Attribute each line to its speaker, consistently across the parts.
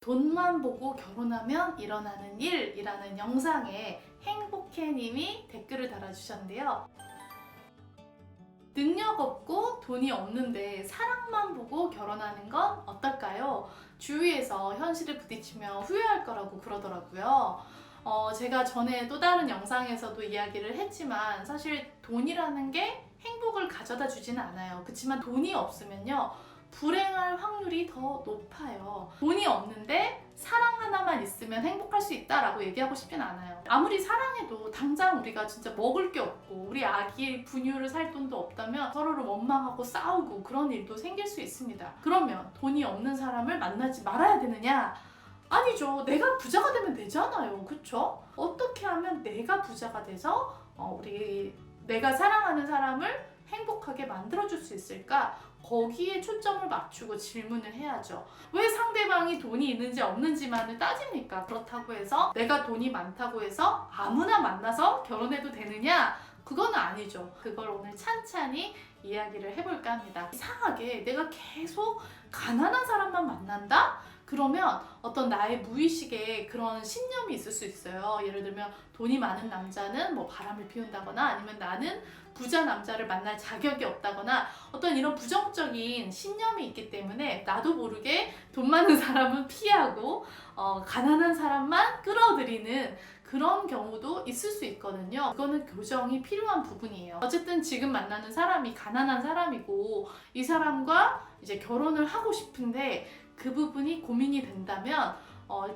Speaker 1: 돈만 보고 결혼하면 일어나는 일이라는 영상에 행복해님이 댓글을 달아주셨는데요. 능력 없고 돈이 없는데 사랑만 보고 결혼하는 건 어떨까요? 주위에서 현실에 부딪히며 후회할 거라고 그러더라고요. 제가 전에 또 다른 영상에서도 이야기를 했지만 사실 돈이라는 게 행복을 가져다 주지는 않아요. 그렇지만 돈이 없으면요, 불행할 확률이 더 높아요. 돈이 없는데 사랑 하나만 있으면 행복할 수 있다라고 얘기하고 싶진 않아요. 아무리 사랑해도 당장 우리가 진짜 먹을 게 없고 우리 아기 분유를 살 돈도 없다면 서로를 원망하고 싸우고 그런 일도 생길 수 있습니다. 그러면 돈이 없는 사람을 만나지 말아야 되느냐? 아니죠. 내가 부자가 되면 되잖아요. 그쵸? 어떻게 하면 내가 부자가 돼서 내가 사랑하는 사람을 행복하게 만들어줄 수 있을까? 거기에 초점을 맞추고 질문을 해야죠. 왜 상대방이 돈이 있는지 없는지만을 따집니까? 그렇다고 해서 내가 돈이 많다고 해서 아무나 만나서 결혼해도 되느냐? 그건 아니죠. 그걸 오늘 찬찬히 이야기를 해볼까 합니다. 이상하게 내가 계속 가난한 사람만 만난다? 그러면 어떤 나의 무의식에 그런 신념이 있을 수 있어요. 예를 들면 돈이 많은 남자는 뭐 바람을 피운다거나, 아니면 나는 부자 남자를 만날 자격이 없다거나, 어떤 이런 부정적인 신념이 있기 때문에 나도 모르게 돈 많은 사람은 피하고 가난한 사람만 끌어들이는 그런 경우도 있을 수 있거든요. 그거는 교정이 필요한 부분이에요. 어쨌든 지금 만나는 사람이 가난한 사람이고 이 사람과 이제 결혼을 하고 싶은데 그 부분이 고민이 된다면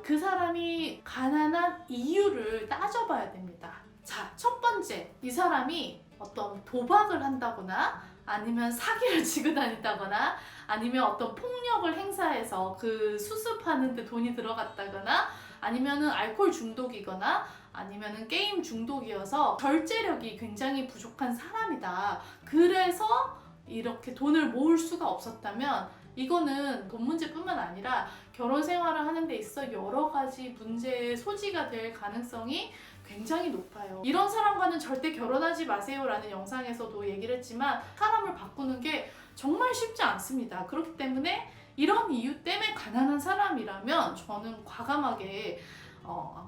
Speaker 1: 그 사람이 가난한 이유를 따져봐야 됩니다. 자, 첫 번째, 이 사람이 어떤 도박을 한다거나, 아니면 사기를 치고 다닌다거나, 아니면 어떤 폭력을 행사해서 그 수습하는 데 돈이 들어갔다거나, 아니면은 알코올 중독이거나, 아니면은 게임 중독이어서 절제력이 굉장히 부족한 사람이다. 그래서 이렇게 돈을 모을 수가 없었다면 이거는 돈 문제뿐만 아니라 결혼 생활을 하는 데 있어 여러 가지 문제의 소지가 될 가능성이 굉장히 높아요. 이런 사람과는 절대 결혼하지 마세요 라는 영상에서도 얘기를 했지만 사람을 바꾸는 게 정말 쉽지 않습니다. 그렇기 때문에 이런 이유 때문에 가난한 사람이라면 저는 과감하게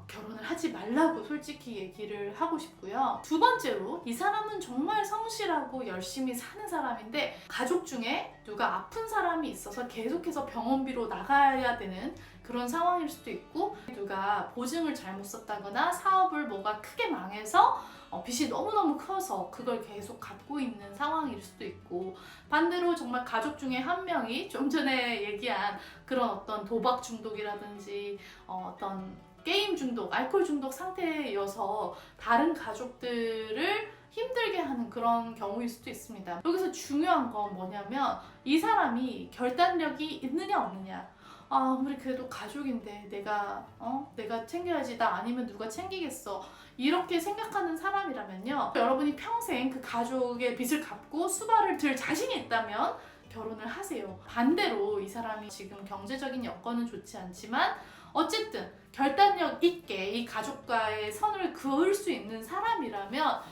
Speaker 1: 결혼을 하지 말라고 솔직히 얘기를 하고 싶고요. 두 번째로, 이 사람은 정말 성실하고 열심히 사는 사람인데 가족 중에 누가 아픈 사람이 있어서 계속해서 병원비로 나가야 되는 그런 상황일 수도 있고, 누가 보증을 잘못 썼다거나 사업을 뭐가 크게 망해서 빚이 너무너무 커서 그걸 계속 갚고 있는 상황일 수도 있고, 반대로 정말 가족 중에 한 명이 좀 전에 얘기한 그런 어떤 도박 중독이라든지 어떤 게임 중독, 알코올 중독 상태여서 다른 가족들을 힘들게 하는 그런 경우일 수도 있습니다. 여기서 중요한 건 뭐냐면 이 사람이 결단력이 있느냐 없느냐. 아무리 그래도 가족인데 내가 챙겨야지, 나 아니면 누가 챙기겠어, 이렇게 생각하는 사람이라면요, 여러분이 평생 그 가족의 빚을 갚고 수발을 들 자신이 있다면 결혼을 하세요. 반대로 이 사람이 지금 경제적인 여건은 좋지 않지만 어쨌든 결단력 있게 이 가족과의 선을 그을 수 있는 사람이라면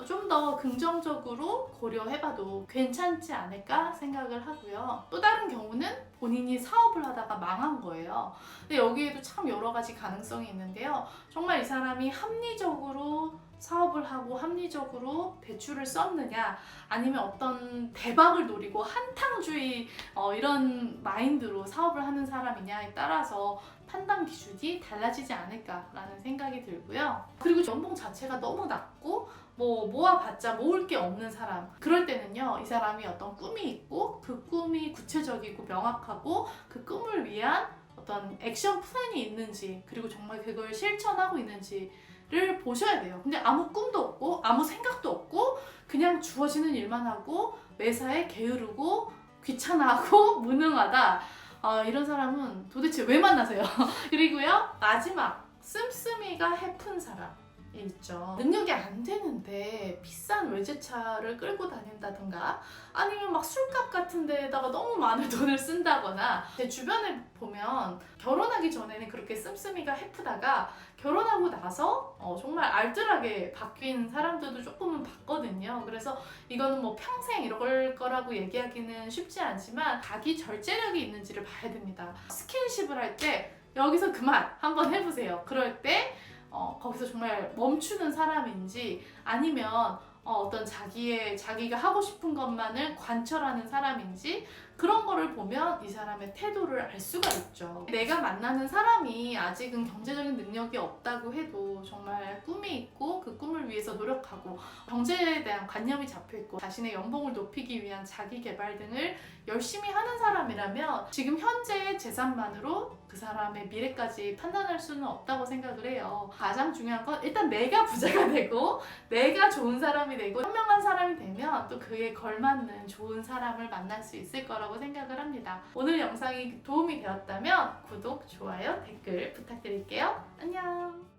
Speaker 1: 좀 더 긍정적으로 고려해봐도 괜찮지 않을까 생각을 하고요. 또 다른 경우는 본인이 사업을 하다가 망한 거예요. 근데 여기에도 참 여러 가지 가능성이 있는데요. 정말 이 사람이 합리적으로 사업을 하고 합리적으로 대출을 썼느냐, 아니면 어떤 대박을 노리고 한탕주의 이런 마인드로 사업을 하는 사람이냐에 따라서 판단 기준이 달라지지 않을까라는 생각이 들고요. 그리고 연봉 자체가 너무 낮고 모아봤자 모을 게 없는 사람, 그럴 때는요, 이 사람이 어떤 꿈이 있고 그 꿈이 구체적이고 명확하고 그 꿈을 위한 어떤 액션 플랜이 있는지, 그리고 정말 그걸 실천하고 있는지를 보셔야 돼요. 근데 아무 꿈도 없고 아무 생각도 없고 그냥 주어지는 일만 하고 매사에 게으르고 귀찮아하고 무능하다, 이런 사람은 도대체 왜 만나세요? 그리고요, 마지막, 씀씀이가 해픈 사람 있죠. 능력이 안 되는데 비싼 외제차를 끌고 다닌다든가, 아니면 막 술값 같은 데에다가 너무 많은 돈을 쓴다거나. 제 주변에 보면 결혼하기 전에는 그렇게 씀씀이가 해프다가 결혼하고 나서 정말 알뜰하게 바뀐 사람들도 조금은 봤거든요. 그래서 이거는 뭐 평생 이럴 거라고 얘기하기는 쉽지 않지만 자기 절제력이 있는지를 봐야 됩니다. 스킨십을 할 때 여기서 그만 한번 해보세요. 그럴 때 거기서 정말 멈추는 사람인지 아니면 어떤 자기가 하고 싶은 것만을 관철하는 사람인지 그런 거를 보면 이 사람의 태도를 알 수가 있죠. 내가 만나는 사람이 아직은 경제적인 능력이 없다고 해도 정말 꿈이 있고 그 꿈을 위해서 노력하고 경제에 대한 관념이 잡혀있고 자신의 연봉을 높이기 위한 자기 개발 등을 열심히 하는 사람이라면 지금 현재의 재산만으로 그 사람의 미래까지 판단할 수는 없다고 생각을 해요. 가장 중요한 건 일단 내가 부자가 되고 내가 좋은 사람이 되고 현명한 사람이 되면 또 그에 걸맞는 좋은 사람을 만날 수 있을 거라고 생각을 합니다. 오늘 영상이 도움이 되었다면 구독, 좋아요, 댓글 부탁드릴게요. 안녕.